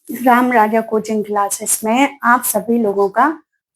राम राजा coaching classes में आप सभी लोगों का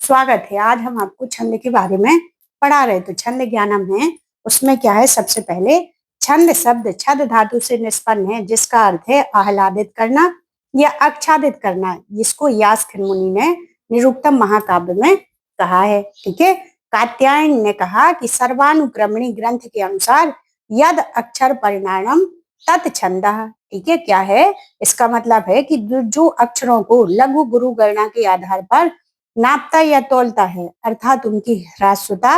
स्वागत है। आज हम आपको छंद के बारे में पढ़ा रहे। तो छंद ज्ञानम है, उसमें क्या है, सबसे पहले छंद शब्द छद धातु से निष्पन्न है, जिसका अर्थ है आह्लादित करना या आच्छादित करना, जिसको यास्क मुनि ने निरुक्तम महाकाव्य में कहा है। ठीक है, कात्यायन ने कहा कि सर्वानुक्रमणी ग्रंथ के अनुसार यद अक्षर परिणाम तत्छंदः। ठीक है, क्या है इसका मतलब है कि जो अक्षरों को लघु गुरु गणना के आधार पर नापता या तोलता है, अर्थात उनकी ह्रासता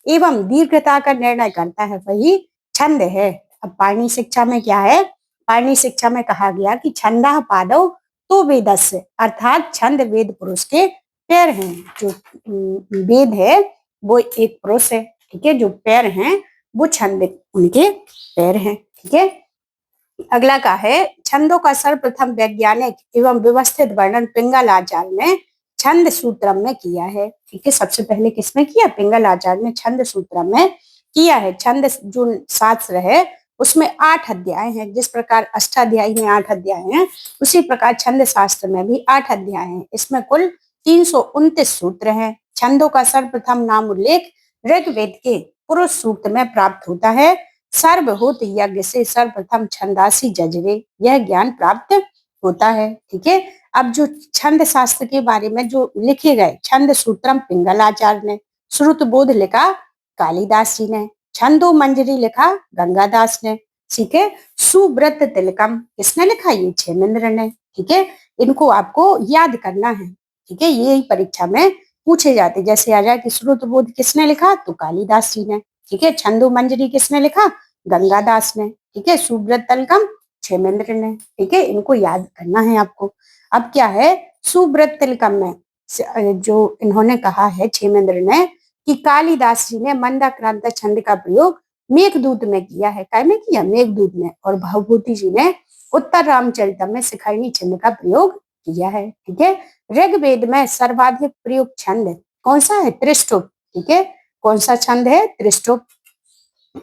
एवं दीर्घता का निर्णय करता है, वही छंद है। अब पाणिनि शिक्षा में क्या है, पाणिनि शिक्षा में कहा गया कि छंदा पादौ तो वेदस्य, अर्थात छंद वेद पुरुष के पैर हैं। जो वेद है वो एक पुरुष है। ठीक है, जो पैर हैं वो छंद उनके पैर हैं। ठीक है, अगला का है छंदों का सर्वप्रथम वैज्ञानिक एवं व्यवस्थित वर्णन पिंगलाचार्य ने छंद सूत्रम में किया है। ठीक है, सबसे पहले किसमें किया, पिंगलाचार्य ने छंद सूत्रम में किया है। छंद जो शास्त्र है उसमें 8 अध्याय हैं। जिस प्रकार अष्टाध्यायी में 8 अध्याय हैं, उसी प्रकार छंद शास्त्र में भी 8 अध्याय हैं। इसमें कुल 329 सूत्र हैं। छंदों का सर्वप्रथम नाम उल्लेख ऋग्वेद के पुरुष सूक्त में प्राप्त होता है। सर्वभूत यज्ञ से सर्वप्रथम छंदासी जजरे, यह ज्ञान प्राप्त होता है। ठीक है, अब जो छंद शास्त्र के बारे में जो लिखे गए, छंद सूत्रम पिंगलाचार्य ने, श्रुत बोध लिखा कालिदास जी ने, छंदो मंजरी लिखा गंगादास ने। ठीक है, सुब्रत तिलकम किसने लिखा, ये क्षेमेंद्र ने। ठीक है, इनको आपको याद करना है। ठीक है, यही परीक्षा में पूछे जाते, जैसे आ जाए कि श्रुत बोध किसने लिखा, तो कालिदास जी ने। ठीक है, छंदो मंजरी किसने लिखा, गंगादास ने। ठीक है, सुब्रत तलकम क्षेमेंद्र ने। ठीक है, इनको याद करना है आपको। अब क्या है, सुब्रत तिलकम में जो इन्होंने कहा है क्षेमेंद्र ने कि कालिदास जी ने मंदाक्रांत छंद का प्रयोग मेघदूत में किया है। काय में किया, मेघदूत में। और भवभूति जी ने उत्तर रामचरितम में शिखरणी छंद का प्रयोग किया है। ठीक है, ऋग्वेद में सर्वाधिक प्रयुक्त छंद कौन सा है, त्रिष्टुप। ठीक है, कौन सा छंद है, त्रिष्टुप।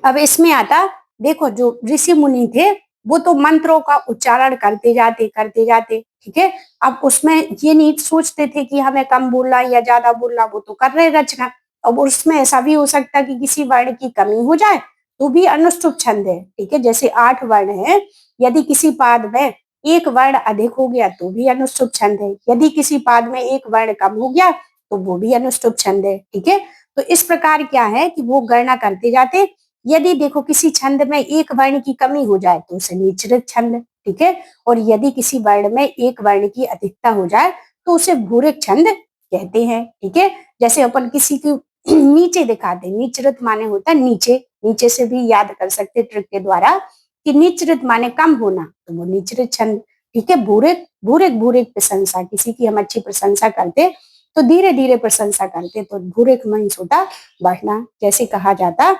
अब इसमें आता, देखो जो ऋषि मुनि थे वो तो मंत्रों का उच्चारण करते जाते। ठीक है, अब उसमें ये नहीं सोचते थे कि हमें कम बोलना या ज्यादा बोलना, वो तो कर रहे रचना। अब उसमें ऐसा भी हो सकता है कि किसी वर्ण की कमी हो जाए तो भी अनुष्टुप छंद है। ठीक है, जैसे 8 वर्ण है, यदि किसी पाद में एक वर्ण अधिक हो गया तो भी अनुष्टुप छंद है, यदि किसी पाद में एक वर्ण कम हो गया तो वो भी अनुष्टुप छंद है। ठीक है, तो इस प्रकार क्या है कि वो गणना करते जाते। यदि देखो किसी छंद में एक वर्ण की कमी हो जाए तो उसे नीचृत छंद। ठीक है, और यदि किसी वर्ण में एक वर्ण की अधिकता हो जाए तो उसे भूरिक छंद कहते हैं। ठीक है, जैसे अपन किसी को नीचे दिखाते, नीचृत माने होता है नीचे, नीचे से भी याद कर सकते ट्रिक के द्वारा कि नीचृत माने कम होना, तो वो नीचृत छंद। ठीक है, भूरिक भूरिक भूरिक प्रशंसा, किसी की हम अच्छी प्रशंसा करते तो धीरे धीरे प्रशंसा करते, तो भूरिक मीन्स होता बढ़ना। जैसे कहा जाता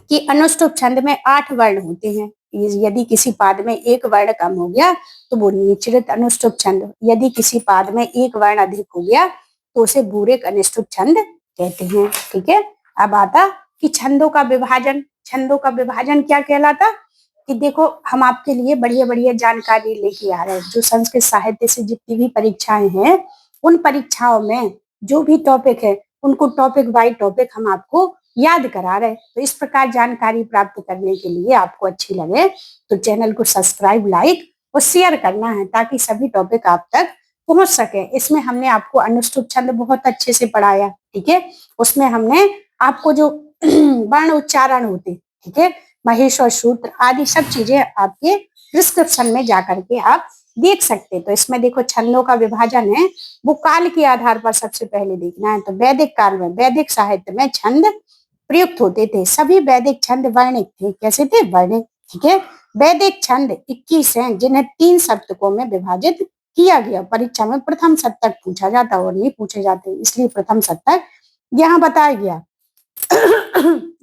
कि अनुष्टुप छंद में 8 वर्ण होते हैं। यदि किसी पाद में एक वर्ण कम हो गया तो वो निचृत अनुष्टुप छंद, यदि किसी पाद में एक वर्ण अधिक हो गया तो उसे भूरिक अनुष्टुप छंद कहते हैं। ठीक है, अब आता कि छंदों का विभाजन। छंदों का विभाजन क्या कहलाता, कि देखो हम आपके लिए बढ़िया बढ़िया जानकारी लेके आ रहे हैं। जो संस्कृत साहित्य से जितनी भी परीक्षाएं हैं, उन परीक्षाओं में जो भी टॉपिक है उनको टॉपिक बाय टॉपिक हम आपको याद करा रहे। तो इस प्रकार जानकारी प्राप्त करने के लिए आपको अच्छी लगे तो चैनल को सब्सक्राइब, लाइक और शेयर करना है, ताकि सभी टॉपिक आप तक पहुंच सके। इसमें हमने आपको अनुष्टुप छंद बहुत अच्छे से पढ़ाया। ठीक है, उसमें हमने आपको जो वर्ण उच्चारण होते, ठीक है, महेश्वर सूत्र आदि सब चीजें आपके डिस्क्रिप्शन में जाकर के आप देख सकते। तो इसमें देखो छंदों का विभाजन है, वो काल के आधार पर सबसे पहले देखना है। तो वैदिक काल में, वैदिक साहित्य में छंद प्रयुक्त होते थे। सभी वैदिक छंद वर्णिक थे। कैसे थे, वर्णिक। ठीक है, वैदिक छंद 21 हैं, जिन्हें 3 सप्तकों में विभाजित किया गया। परीक्षा में प्रथम सप्तक पूछा जाता और नहीं पूछे जाते, इसलिए प्रथम सप्तक यहाँ बताया गया।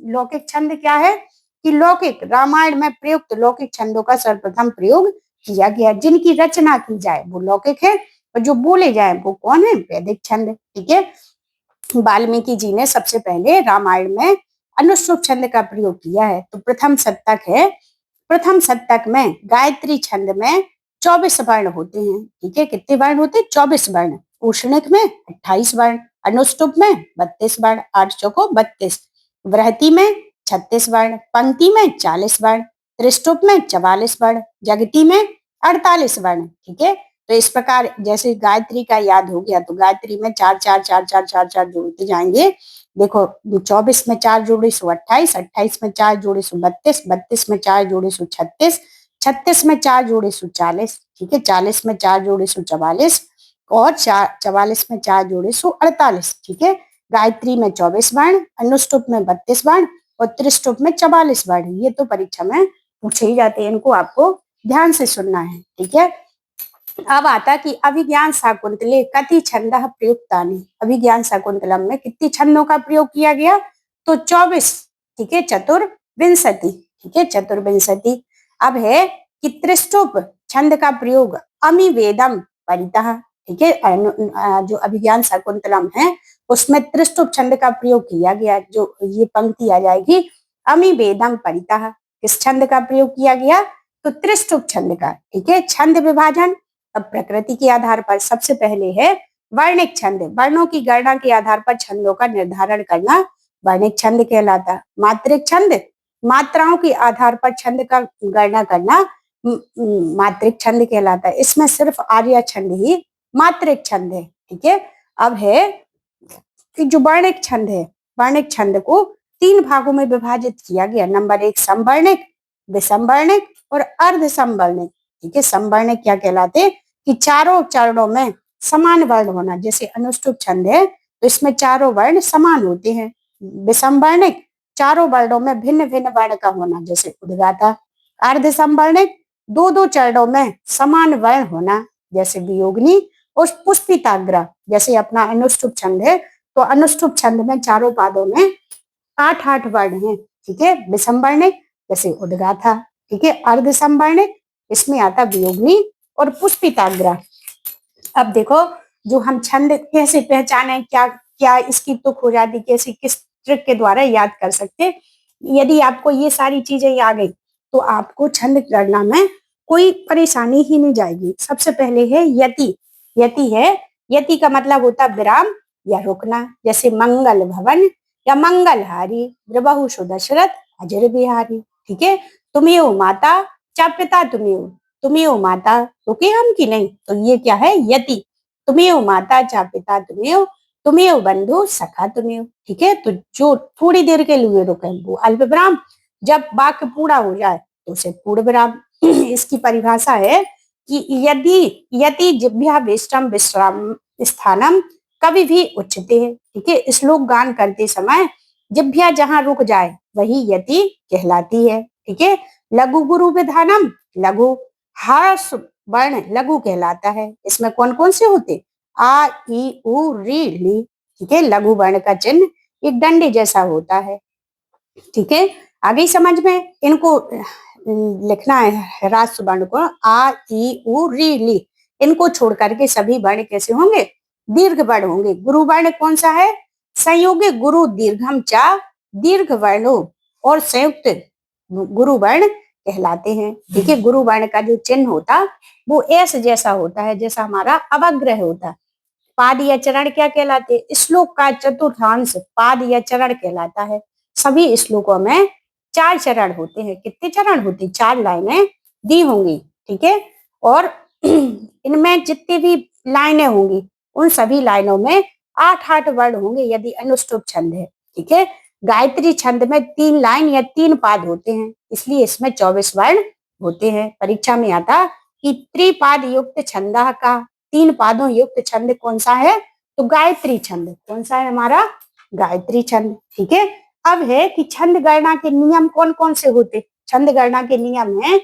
लौकिक छंद क्या है, कि लौकिक रामायण में प्रयुक्त लौकिक छंदों का सर्वप्रथम प्रयोग किया गया। जिनकी रचना की जाए वो लौकिक है, और जो बोले जाए वो कौन है, वैदिक छंद। ठीक है, वाल्मीकि जी ने सबसे पहले रामायण में अनुष्टुप छंद का प्रयोग किया है। तो प्रथम शतक है, प्रथम शतक में गायत्री छंद में 24 वर्ण होते हैं। ठीक है, कितने वर्ण होते हैं? 24 वर्ण। उष्णिक में 28 वर्ण, अनुष्टुप में 32 वर्ण, 8 चौको 32, वृहति में 36 वर्ण, पंक्ति में 40 वर्ण, त्रिष्टुप में 44 वर्ण, जगति में 48 वर्ण। ठीक है, तो इस प्रकार जैसे गायत्री का याद हो गया तो गायत्री में 4 4 4 4 4 4 जोड़ते जाएंगे। देखो 24 में 4 जोड़े सो 28, 28 में 4 जोड़े सो 32, 32 में 4 जोड़े सो 36, 36 में 4 जोड़े सो 40। ठीक है, 40 में 4 जोड़े सो 44 और 44 में 4 जोड़े सो 48। ठीक है, गायत्री में 24 वर्ण, अनुष्टुप में 32 वर्ण और त्रिष्टुप में 44 वर्ण। ये तो परीक्षा में पूछे ही जाते हैं, इनको आपको ध्यान से सुनना है। ठीक है, अब आता कि अभिज्ञान शाकुंतले कति छंद प्रयुक्तानि। अभिज्ञान शाकुंतलम में कितनी छंदों का प्रयोग किया गया? तो 24। ठीक है, चतुर्विंशति। ठीक है, चतुर्विंशति। अब है कि त्रिष्टुप छंद का प्रयोग अमिवेदम परितः। ठीक है, जो अभिज्ञान शाकुंतलम है उसमें त्रिष्टुप छंद का प्रयोग किया गया। जो ये पंक्ति आ जाएगी अमिवेदम परितः, किस छंद का प्रयोग किया गया? तो त्रिष्टुप छंद का। ठीक है, छंद विभाजन। अब प्रकृति के आधार पर सबसे पहले है वर्णिक छंद। वर्णों की गणना के आधार पर छंदों का निर्धारण करना वर्णिक छंद कहलाता। मात्रिक छंद, मात्राओं के आधार पर छंद का गणना करना मात्रिक छंद कहलाता है। इसमें सिर्फ आर्य छंद ही मात्रिक छंद है। ठीक है, अब है कि जो वर्णिक छंद है, वर्णिक छंद को 3 भागों में विभाजित किया गया। नंबर 1 समवर्णिक, विषमवर्णिक और अर्ध समवर्णिक। ठीक है, समवर्णिक क्या कहलाते? कि चारों चरणों में समान वर्ण होना। जैसे अनुष्टुप छंद है तो इसमें चारों वर्ण समान होते हैं। विषमवर्णिक चारों वर्णों में भिन्न भिन्न वर्ण का होना, जैसे उद्गाता। अर्ध समवर्णिक 2 चरणों में समान वर्ण होना, जैसे वियोगनी और पुष्पिताग्र। जैसे अपना अनुष्टुप छंद है तो अनुष्टुप छंद में चारों पादों में 8 वर्ण हैं। ठीक है, विषमवर्णिक जैसे उद्गाथा। ठीक है, अर्ध समवर्णिक इसमें आता वियोगनी और पुष्पिताग्र। अब देखो जो हम छंद कैसे पहचाने, क्या क्या इसकी तुक हो जाती, कैसे किस ट्रिक के द्वारा याद कर सकते। यदि आपको ये सारी चीजें आ गई तो आपको छंद गणना में कोई परेशानी ही नहीं जाएगी। सबसे पहले है यति। यति है, यति का मतलब होता विराम या रुकना। जैसे मंगल भवन या मंगलहारी, द्रबहु सुदशरथ अजर बिहारी। ठीक है, तुमेव माता चा पिता तुमेव, तुमेव माता रुके हम कि नहीं, तो ये क्या है? यति। तुमेव माता चा पिता तुमेव, तुमेव बंधु सखा तुमेव। ठीक है, तो जो थोड़ी देर के लिए रुके वो अल्प विराम, जब वाक्य पूरा हो जाए तो उसे पूर्ण विराम। इसकी परिभाषा है कि यदि यति जिभ्या विश्रम विश्राम स्थानम कभी भी उच्चते है। ठीक है, श्लोक गान करते समय जिभ्या जहां रुक जाए वही यति कहलाती है। ठीक है, लघु गुरु विधानम, लघु हर्ष वर्ण लघु कहलाता है। इसमें कौन कौन से होते? आ ई उ री ली। ठीक है, लघु वर्ण का चिन्ह एक डंडे जैसा होता है। ठीक है, आगे समझ में इनको लिखना है। ह्रस्व वर्ण को आ ई उ री ली, इनको छोड़ करके सभी वर्ण कैसे होंगे? दीर्घ वर्ण होंगे। गुरु वर्ण कौन सा है? संयोगी गुरु दीर्घम चा दीर्घ वर्णों और संयुक्त गुरु वर्ण कहलाते हैं। ठीक है, गुरु वर्ण का जो चिन्ह होता वो एस जैसा होता है, जैसा हमारा अवग्रह होता। पाद या चरण क्या कहलाते? श्लोक का चतुर्थांश पाद या चरण कहलाता है। सभी श्लोकों में 4 चरण होते हैं। कितने चरण होते? 4 लाइनें दी होंगी। ठीक है, और इनमें जितनी भी लाइनें होंगी उन सभी लाइनों में 8 वर्ण होंगे यदि अनुष्टुप छंद है। ठीक है, गायत्री छंद में 3 लाइन या 3 पाद होते हैं, इसलिए इसमें 24 वर्ण होते हैं। परीक्षा में आता कि त्रिपाद युक्त छंद का, 3 पादों युक्त छंद कौन सा है? तो गायत्री छंद। कौन सा है हमारा? गायत्री छंद। ठीक है, अब है कि छंद गणना के नियम कौन कौन से होते? छंद गणना के नियम है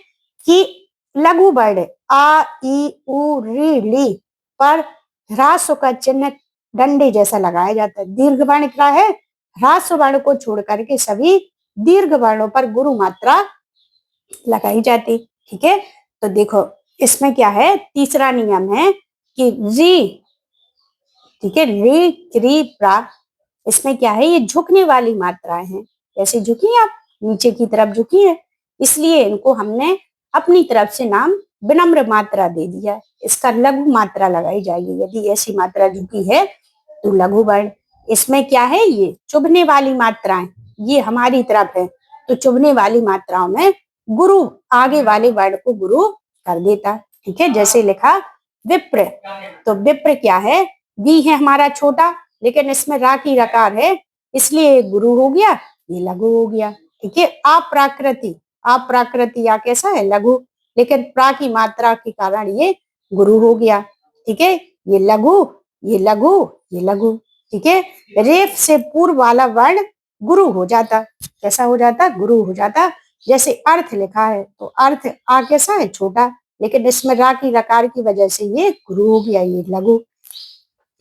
कि लघु वर्ण आ ई उ री ली पर ह्रास्व का चिन्ह डंडे जैसा लगाया जाता है। दीर्घ वर्ण क्या है? ह्रास्व वर्ण को छोड़ करके सभी दीर्घ वर्णों पर गुरु मात्रा लगाई जाती। ठीक है, तो देखो इसमें क्या है? तीसरा नियम है कि री। ठीक है, री क्री प्रा, इसमें क्या है? ये झुकने वाली मात्राएं हैं। कैसे झुकी? आप नीचे की तरफ झुकी है, इसलिए इनको हमने अपनी तरफ से नाम विनम्र मात्रा दे दिया, इसका लघु मात्रा लगाई जाएगी। यदि ऐसी मात्रा झुकी है तो लघु वर्ण। इसमें क्या है, ये चुभने वाली मात्राएं, ये हमारी तरफ है तो चुभने वाली मात्राओं में गुरु आगे वाले वर्ण को गुरु कर देता। ठीक है, जैसे लिखा विप्र, तो विप्र क्या है, वी है हमारा छोटा, लेकिन इसमें रा की रकार है इसलिए गुरु हो गया, ये लघु हो गया। ठीक है, अप्राकृति, अप्राकृति या कैसा है, लघु, लेकिन प्रा की मात्रा के कारण ये गुरु हो गया। ठीक है, ये लघु, ये लघु, ये लघु। ठीक है, रेफ से पूर्व वाला वर्ण गुरु हो जाता, कैसा हो जाता, गुरु हो जाता। जैसे अर्थ लिखा है तो अर्थ आ कैसा है, छोटा, लेकिन इसमें रा की रकार की वजह से ये गुरु हो गया, ये लघु।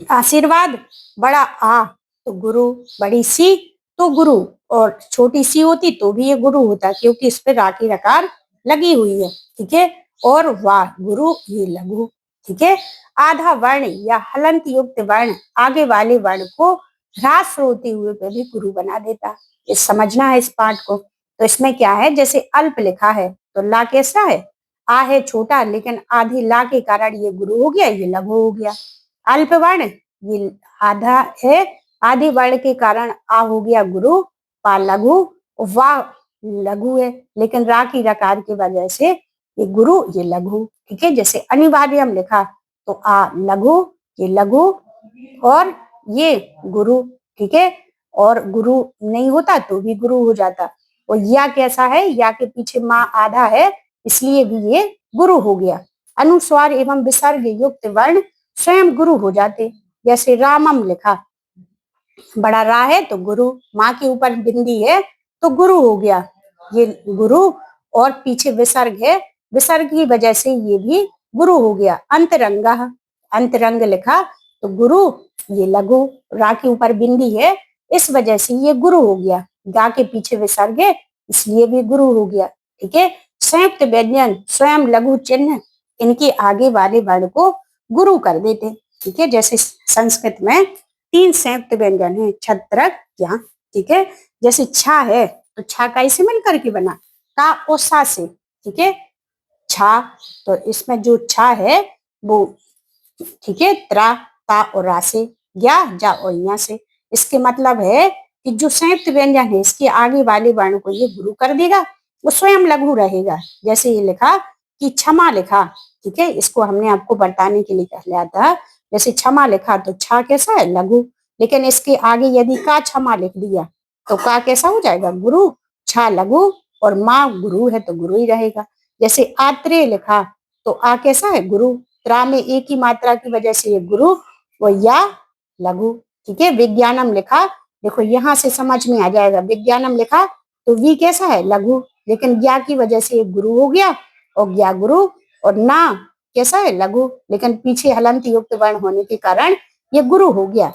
आशीर्वाद, बड़ा आ तो गुरु, बड़ी सी तो गुरु, और छोटी सी होती तो भी ये गुरु होता, क्योंकि इस पे रा की रकार लगी हुई है। ठीक है, और वाह गुरु, ये लघु। ठीक है, आधा वर्ण या हलंत युक्त वर्ण आगे वाले वर्ण को ह्रास होते हुए पे भी गुरु बना देता। ये समझना है इस पाठ को। तो इसमें क्या है, जैसे अल्प लिखा है तो ला कैसा है, आ है छोटा, लेकिन आधी ला के कारण ये गुरु हो गया, ये लघु हो गया। अल्प वर्ण, ये आधा है, आधे वर्ण के कारण आ हो गया गुरु, पा लघु, वा लघु है, लेकिन रा की रकार की वजह से ये गुरु, ये लघु। ठीक है, जैसे अनिवार्यम लिखा तो आ लघु, ये लघु, और ये गुरु। ठीक है, और गुरु नहीं होता तो भी गुरु हो जाता। और या कैसा है, या के पीछे माँ आधा है इसलिए भी ये गुरु हो गया। अनुस्वार एवं विसर्ग युक्त वर्ण स्वयं गुरु हो जाते। जैसे रामम लिखा, बड़ा रा है तो गुरु, माँ के ऊपर बिंदी है तो गुरु हो गया, ये गुरु, और पीछे विसर्ग है, विसर्ग की वजह से ये भी गुरु हो गया। अंतरंगा, अंतरंग लिखा तो गुरु, ये लघु, रा के ऊपर बिंदी है इस वजह से ये गुरु हो गया। गा के पीछे विसर्ग है इसलिए भी गुरु हो गया। ठीक है, संयुक्त व्यंजन स्वयं लघु चिन्ह इनके आगे वाले वर्ण को गुरु कर देते। ठीक है, जैसे संस्कृत में 3 संयुक्त व्यंजन है, छत्रक, क्या। ठीक है, जैसे छा है तो छा का इसे मिलकर के बना, का और सा से। ठीक है, छा, तो इसमें जो छा है वो, ठीक है, त्रा, ता और रा से, या, जा और या से। इसके मतलब है कि जो संयुक्त व्यंजन है इसके आगे वाले वर्ण को ये गुरु कर देगा, वो स्वयं लघु रहेगा। जैसे ये लिखा कि क्षमा लिखा, ठीक है, इसको हमने आपको बताने के लिए कहलाया था। जैसे क्षमा लिखा तो छा कैसा है, लघु, लेकिन इसके आगे यदि का क्षमा लिख दिया तो का कैसा हो जाएगा, गुरु, छा लघु, और माँ गुरु है तो गुरु ही रहेगा। जैसे आत्रेय लिखा तो आ कैसा है, गुरु, त्रा में एक ही मात्रा की वजह से ये गुरु, वो या लघु। ठीक है, विज्ञानम लिखा, देखो यहाँ से समझ में आ जाएगा, विज्ञानम लिखा तो वी कैसा है, लघु, लेकिन ज्ञा की वजह से गुरु हो गया, और ज्ञा गुरु, और ना कैसा है, लघु, लेकिन पीछे हलंत युक्त वर्ण होने के कारण ये गुरु हो गया।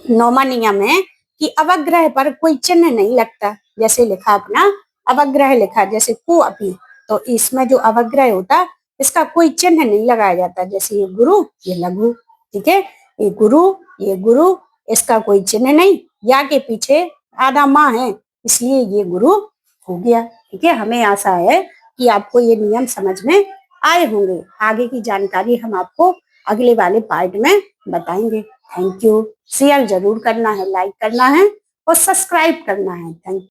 नौमा नियम है कि अवग्रह पर कोई चिन्ह नहीं लगता। जैसे लिखा अपना अवग्रह लिखा, जैसे को अपी, तो इसमें जो अवग्रह होता इसका कोई चिन्ह नहीं लगाया जाता। जैसे ये गुरु, ये लघु। ठीक है, ये गुरु, ये गुरु, इसका कोई चिन्ह नहीं, या के पीछे आधा माँ है इसलिए ये गुरु हो गया। ठीक है, हमें आशा है कि आपको ये नियम समझ में आए होंगे। आगे की जानकारी हम आपको अगले वाले पार्ट में बताएंगे। Thank you. शेयर जरूर करना है, लाइक करना है और सब्सक्राइब करना है। Thank you.